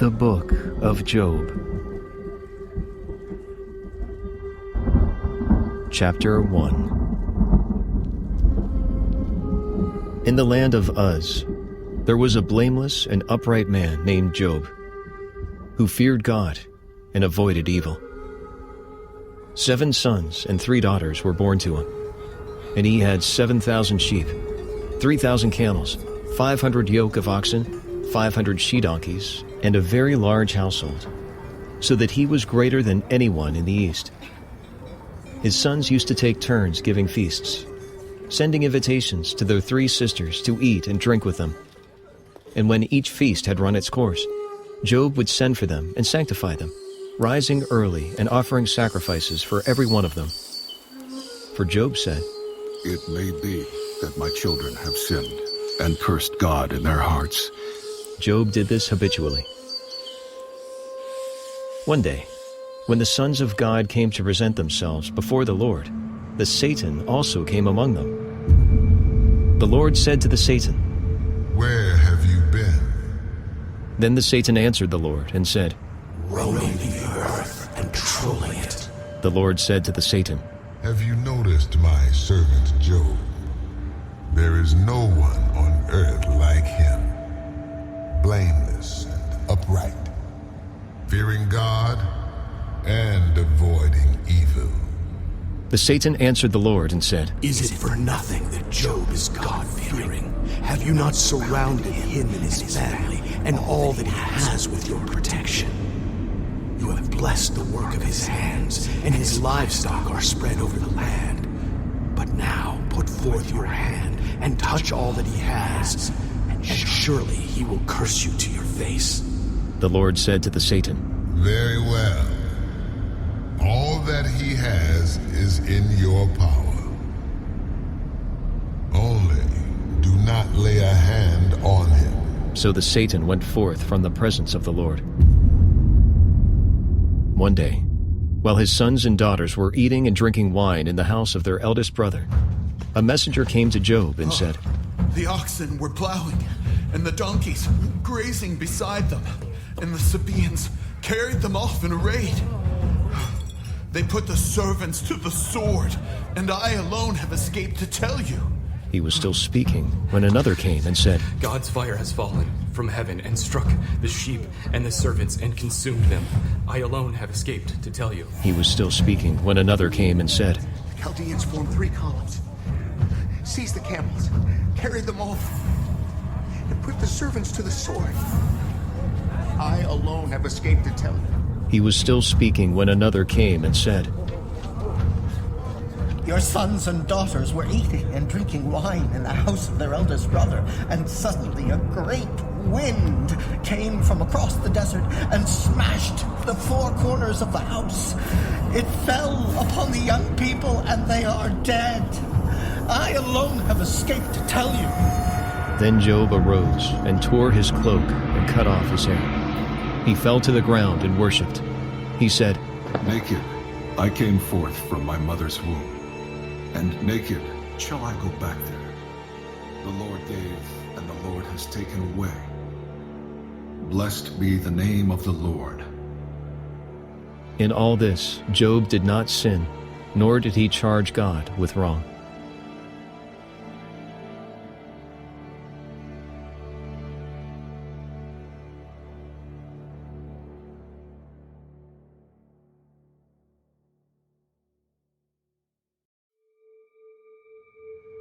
The Book of Job. Chapter 1. In the land of Uz, there was a blameless and upright man named Job, who feared God and avoided evil. 7 sons and 3 daughters were born to him, and he had 7,000 sheep, 3,000 camels, 500 yoke of oxen, 500 she-donkeys, and a very large household, so that he was greater than anyone in the East. His sons used to take turns giving feasts, sending invitations to their 3 sisters to eat and drink with them. And when each feast had run its course, Job would send for them and sanctify them, rising early and offering sacrifices for every one of them. For Job said, "It may be that my children have sinned and cursed God in their hearts." Job did this habitually. One day, when the sons of God came to present themselves before the Lord, the Satan also came among them. The Lord said to the Satan, "Where have you been?" Then the Satan answered the Lord and said, "Roaming the earth and trolling it." The Lord said to the Satan, "Have you noticed my servant Job? There is no one on earth like him, blameless and upright, fearing God and avoiding evil." The Satan answered the Lord and said, "Is it for nothing that Job is God-fearing? Have you not surrounded him and his family and all that he has with your protection? You have blessed the work of his hands, and his livestock are spread over the land. But now put forth your hand and touch all that he has, and surely he will curse you to your face." The Lord said to the Satan, Very well. All that he has is in your power. Only do not lay a hand on him. So the Satan went forth from the presence of the Lord. One day, while his sons and daughters were eating and drinking wine in the house of their eldest brother, a messenger came to Job and said, "The oxen were plowing, and the donkeys grazing beside them, and the Sabaeans carried them off in a raid. They put the servants to the sword, and I alone have escaped to tell you." He was still speaking when another came and said, "God's fire has fallen from heaven and struck the sheep and the servants and consumed them. I alone have escaped to tell you." He was still speaking when another came and said, The Chaldeans formed 3 columns. Seize the camels, carry them off, and put the servants to the sword. I alone have escaped to tell you. He was still speaking when another came and said, Your sons and daughters were eating and drinking wine in the house of their eldest brother, and suddenly a great wind came from across the desert and smashed the 4 corners of the house. It fell upon the young people, and they are dead. I alone have escaped to tell you." Then Job arose and tore his cloak and cut off his hair. He fell to the ground and worshipped. He said, Naked I came forth from my mother's womb, and naked shall I go back there. The Lord gave, and the Lord has taken away. Blessed be the name of the Lord. In all this, Job did not sin, nor did he charge God with wrong.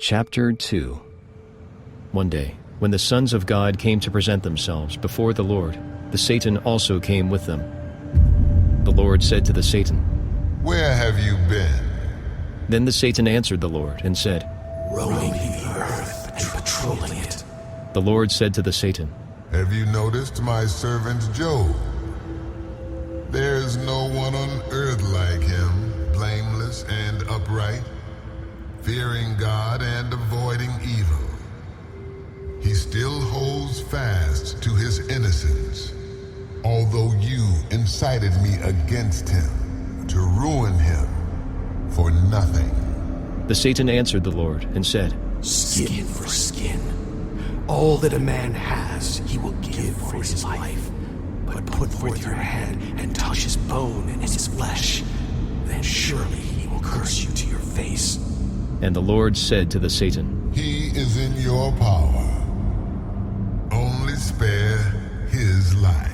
Chapter 2. One day, when the sons of God came to present themselves before the Lord, the Satan also came with them. The Lord said to the Satan, "Where have you been?" Then the Satan answered the Lord and said, "Roaming the earth and patrolling it." The Lord said to the Satan, "Have you noticed my servant Job? There is no one on earth like him, blameless and upright, fearing God and avoiding evil. He still holds fast to his innocence, although you incited me against him to ruin him for nothing." The Satan answered the Lord and said, "Skin for skin. All that a man has, he will give for his life. But but put forth your hand and touch his bone and his flesh, then surely he will curse you to your face. And the Lord said to the Satan, He is in your power. Only spare his life.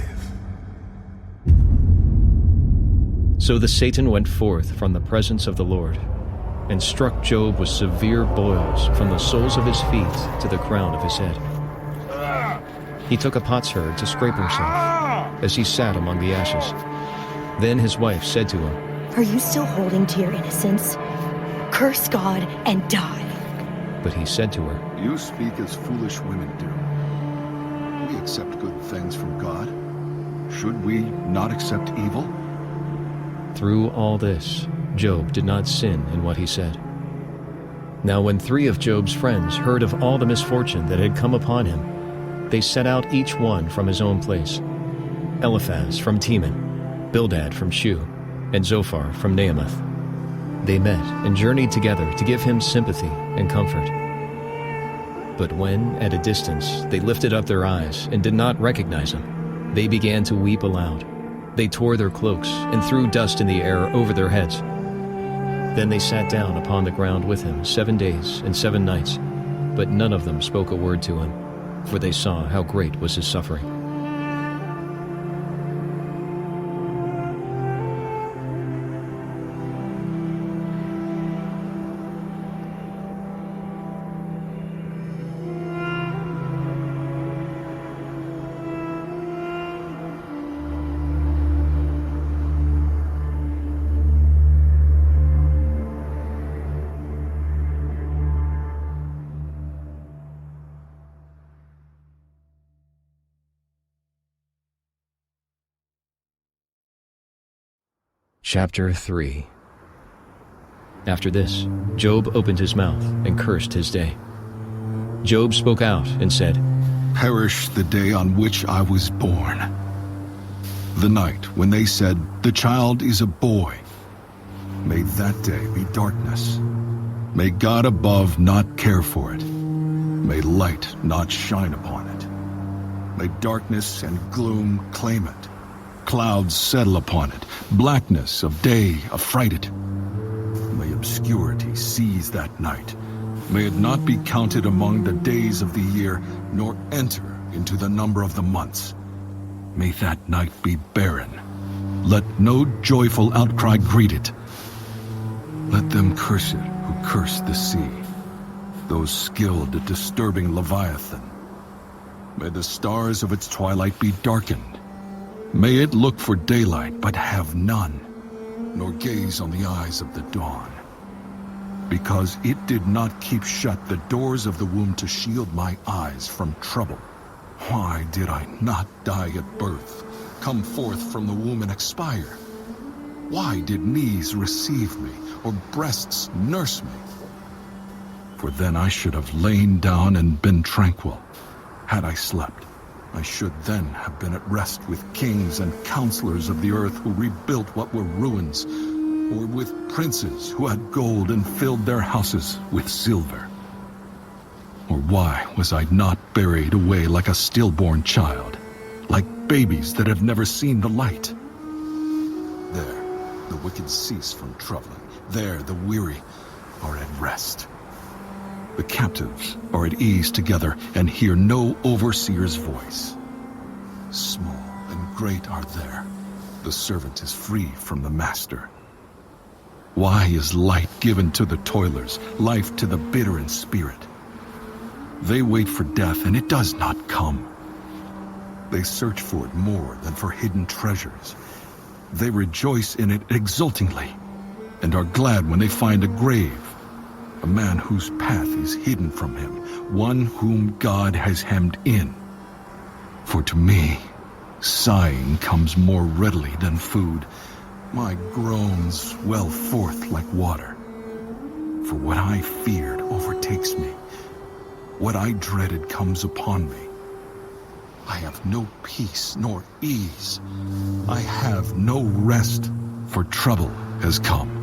So the Satan went forth from the presence of the Lord, and struck Job with severe boils from the soles of his feet to the crown of his head. He took a potsherd to scrape himself, as he sat among the ashes. Then his wife said to him, Are you still holding to your innocence? Curse God and die. But he said to her, You speak as foolish women do. We accept good things from God. Should we not accept evil? Through all this, Job did not sin in what he said. Now when 3 of Job's friends heard of all the misfortune that had come upon him, they set out each one from his own place: Eliphaz from Teman, Bildad from Shu, and Zophar from Naamath. They met and journeyed together to give him sympathy and comfort. But when, at a distance, they lifted up their eyes and did not recognize him, they began to weep aloud. They tore their cloaks and threw dust in the air over their heads. Then they sat down upon the ground with him 7 days and 7 nights, but none of them spoke a word to him, for they saw how great was his suffering. Chapter 3. After this, Job opened his mouth and cursed his day. Job spoke out and said, Perish the day on which I was born. The night when they said, The child is a boy. May that day be darkness. May God above not care for it. May light not shine upon it. May darkness and gloom claim it. Clouds settle upon it, blackness of day affright it. May obscurity seize that night. May it not be counted among the days of the year, nor enter into the number of the months. May that night be barren. Let no joyful outcry greet it. Let them curse it who curse the sea, those skilled at disturbing Leviathan. May the stars of its twilight be darkened. May it look for daylight, but have none, nor gaze on the eyes of the dawn. Because it did not keep shut the doors of the womb to shield my eyes from trouble. Why did I not die at birth, come forth from the womb and expire? Why did knees receive me, or breasts nurse me? For then I should have lain down and been tranquil. Had I slept, I should then have been at rest with kings and counselors of the earth who rebuilt what were ruins, or with princes who had gold and filled their houses with silver. Or why was I not buried away like a stillborn child, like babies that have never seen the light? There, the wicked cease from troubling. There, the weary are at rest. The captives are at ease together and hear no overseer's voice. Small and great are there. The servant is free from the master. Why is light given to the toilers, life to the bitter in spirit? They wait for death, and it does not come. They search for it more than for hidden treasures. They rejoice in it exultingly, and are glad when they find a grave, a man whose path is hidden from him, one whom God has hemmed in. For to me, sighing comes more readily than food. My groans well forth like water. For what I feared overtakes me. What I dreaded comes upon me. I have no peace nor ease. I have no rest, for trouble has come.